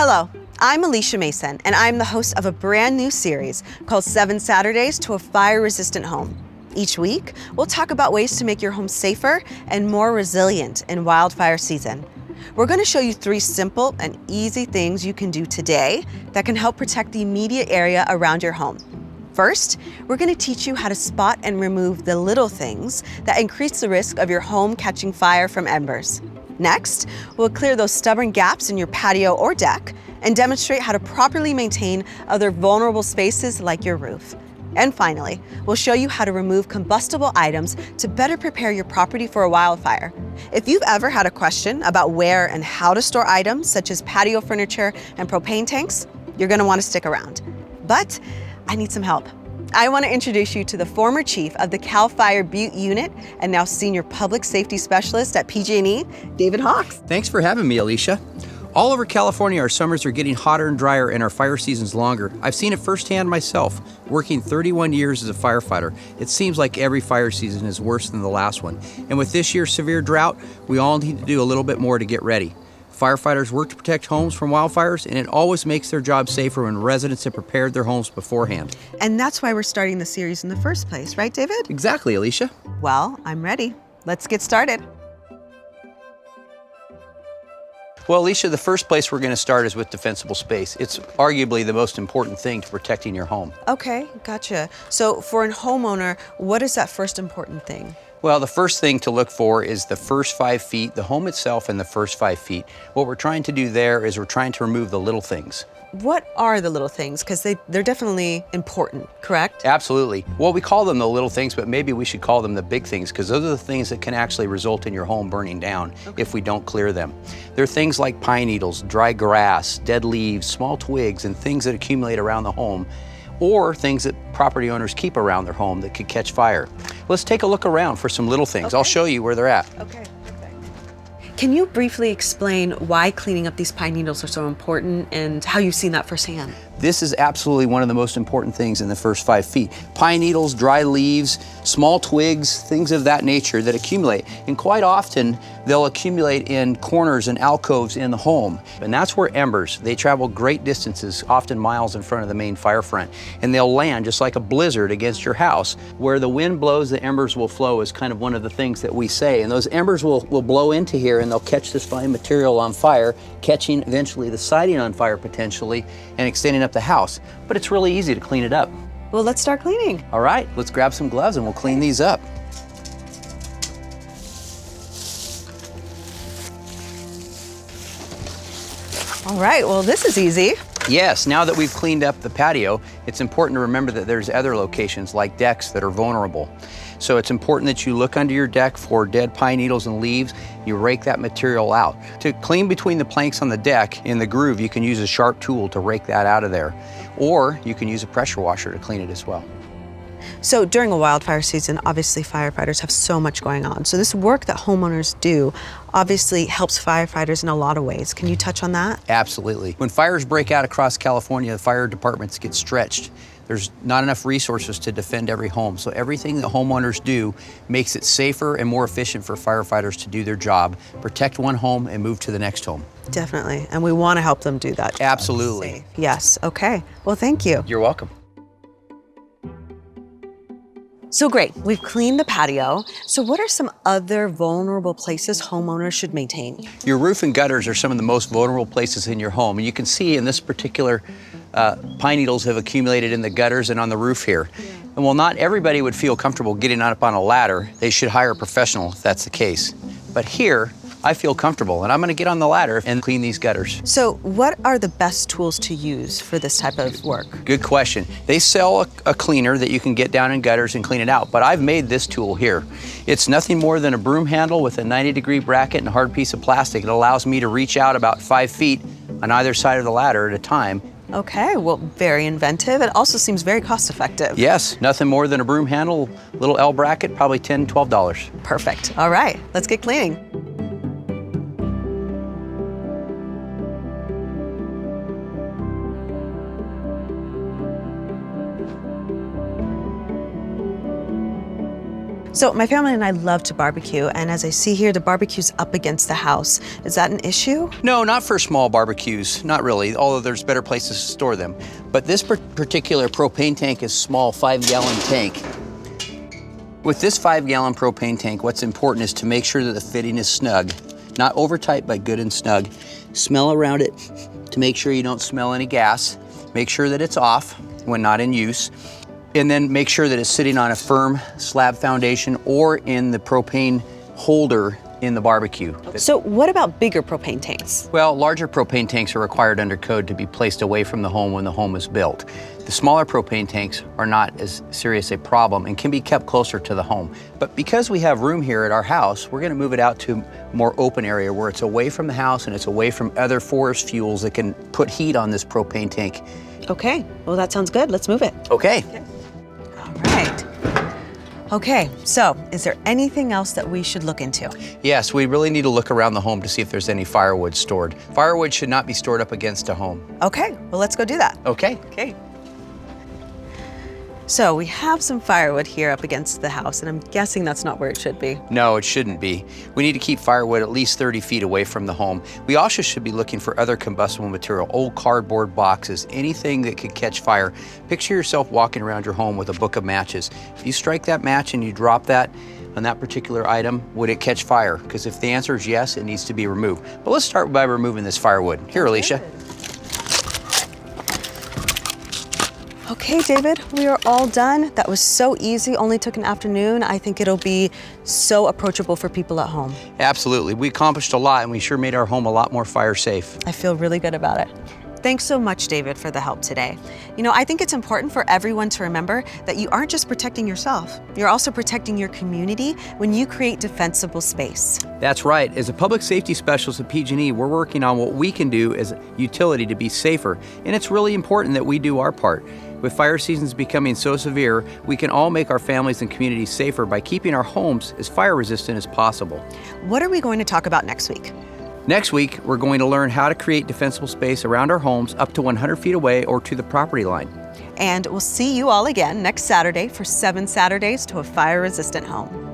Hello, I'm Alicia Mason, and I'm the host of a brand new series called 7 Saturdays to a Fire-Resistant Home. Each week, we'll talk about ways to make your home safer and more resilient in wildfire season. We're going to show you 3 simple and easy things you can do today that can help protect the immediate area around your home. First, we're going to teach you how to spot and remove the little things that increase the risk of your home catching fire from embers. Next, we'll clear those stubborn gaps in your patio or deck and demonstrate how to properly maintain other vulnerable spaces like your roof. And finally, we'll show you how to remove combustible items to better prepare your property for a wildfire. If you've ever had a question about where and how to store items such as patio furniture and propane tanks, you're going to want to stick around. But I need some help. I want to introduce you to the former chief of the CAL FIRE Butte Unit and now senior public safety specialist at PG&E, David Hawks. Thanks for having me, Alicia. All over California, our summers are getting hotter and drier and our fire season's longer. I've seen it firsthand myself, working 31 years as a firefighter. It seems like every fire season is worse than the last one. And with this year's severe drought, we all need to do a little bit more to get ready. Firefighters work to protect homes from wildfires, and it always makes their job safer when residents have prepared their homes beforehand. And that's why we're starting the series in the first place, right, David? Exactly, Alicia. Well, I'm ready. Let's get started. Well, Alicia, the first place we're going to start is with defensible space. It's arguably the most important thing to protecting your home. Okay, gotcha. So for a homeowner, what is that first important thing? Well, the first thing to look for is the first 5 feet, the home itself and the first 5 feet. What we're trying to do there is we're trying to remove the little things. What are the little things? Because they're definitely important, correct? Absolutely. Well, we call them the little things, but maybe we should call them the big things, because those are the things that can actually result in your home burning down if we don't clear them. They're things like pine needles, dry grass, dead leaves, small twigs, and things that accumulate around the home, or things that property owners keep around their home that could catch fire. Let's take a look around for some little things. I'll show you where they're at. Okay, perfect. Can you briefly explain why cleaning up these pine needles are so important and how you've seen that firsthand? This is absolutely one of the most important things in the first 5 feet. Pine needles, dry leaves, small twigs, things of that nature that accumulate. And quite often, they'll accumulate in corners and alcoves in the home. And that's where embers, they travel great distances, often miles in front of the main fire front. And they'll land just like a blizzard against your house. Where the wind blows, the embers will flow is kind of one of the things that we say. And those embers will blow into here and they'll catch this fine material on fire, catching eventually the siding on fire potentially and extending up the house. But it's really easy to clean it up. Well, let's start cleaning. All right, let's grab some gloves and we'll clean these up. All right, well, this is easy. Yes, now that we've cleaned up the patio, it's important to remember that there's other locations like decks that are vulnerable. So it's important that you look under your deck for dead pine needles and leaves. You rake that material out. To clean between the planks on the deck in the groove, you can use a sharp tool to rake that out of there. Or you can use a pressure washer to clean it as well. So during a wildfire season, obviously firefighters have so much going on. So this work that homeowners do obviously helps firefighters in a lot of ways. Can you touch on that? Absolutely. When fires break out across California, the fire departments get stretched. There's not enough resources to defend every home. So everything that homeowners do makes it safer and more efficient for firefighters to do their job, protect one home and move to the next home. Definitely, and we want to help them do that. Absolutely. Yes, okay. Well, thank you. You're welcome. So great, we've cleaned the patio. So what are some other vulnerable places homeowners should maintain? Your roof and gutters are some of the most vulnerable places in your home. And you can see in this particular pine needles have accumulated in the gutters and on the roof here. Yeah. And while not everybody would feel comfortable getting up on a ladder, they should hire a professional if that's the case. But here, I feel comfortable and I'm gonna get on the ladder and clean these gutters. So what are the best tools to use for this type of work? Good question. They sell a cleaner that you can get down in gutters and clean it out, but I've made this tool here. It's nothing more than a broom handle with a 90-degree bracket and a hard piece of plastic. It allows me to reach out about 5 feet on either side of the ladder at a time. Okay, well, very inventive. It also seems very cost-effective. Yes, nothing more than a broom handle, little L bracket, probably $10, $12. Perfect. All right, let's get cleaning. So my family and I love to barbecue, and as I see here, the barbecue's up against the house. Is that an issue? No, not for small barbecues, not really, although there's better places to store them. But this particular propane tank is a small 5-gallon tank. With this 5-gallon propane tank, what's important is to make sure that the fitting is snug, not over tight, but good and snug. Smell around it to make sure you don't smell any gas. Make sure that it's off when not in use. And then make sure that it's sitting on a firm slab foundation or in the propane holder in the barbecue. So what about bigger propane tanks? Well, larger propane tanks are required under code to be placed away from the home when the home is built. The smaller propane tanks are not as serious a problem and can be kept closer to the home. But because we have room here at our house, we're going to move it out to a more open area where it's away from the house and it's away from other forest fuels that can put heat on this propane tank. Okay, well that sounds good. Let's move it. Okay. All right. Okay, so is there anything else that we should look into? Yes, we really need to look around the home to see if there's any firewood stored. Firewood should not be stored up against a home. Okay, well let's go do that. Okay. Okay. So we have some firewood here up against the house, and I'm guessing that's not where it should be. No, it shouldn't be. We need to keep firewood at least 30 feet away from the home. We also should be looking for other combustible material, old cardboard boxes, anything that could catch fire. Picture yourself walking around your home with a book of matches. If you strike that match and you drop that on that particular item, would it catch fire? Because if the answer is yes, it needs to be removed. But let's start by removing this firewood. Here, Alicia. Okay, David, we are all done. That was so easy, only took an afternoon. I think it'll be so approachable for people at home. Absolutely. We accomplished a lot, and we sure made our home a lot more fire safe. I feel really good about it. Thanks so much, David, for the help today. You know, I think it's important for everyone to remember that you aren't just protecting yourself, you're also protecting your community when you create defensible space. That's right. As a public safety specialist at PG&E, we're working on what we can do as a utility to be safer, and it's really important that we do our part. With fire seasons becoming so severe, we can all make our families and communities safer by keeping our homes as fire resistant as possible. What are we going to talk about next week? Next week, we're going to learn how to create defensible space around our homes up to 100 feet away or to the property line. And we'll see you all again next Saturday for 7 Saturdays to a fire-resistant home.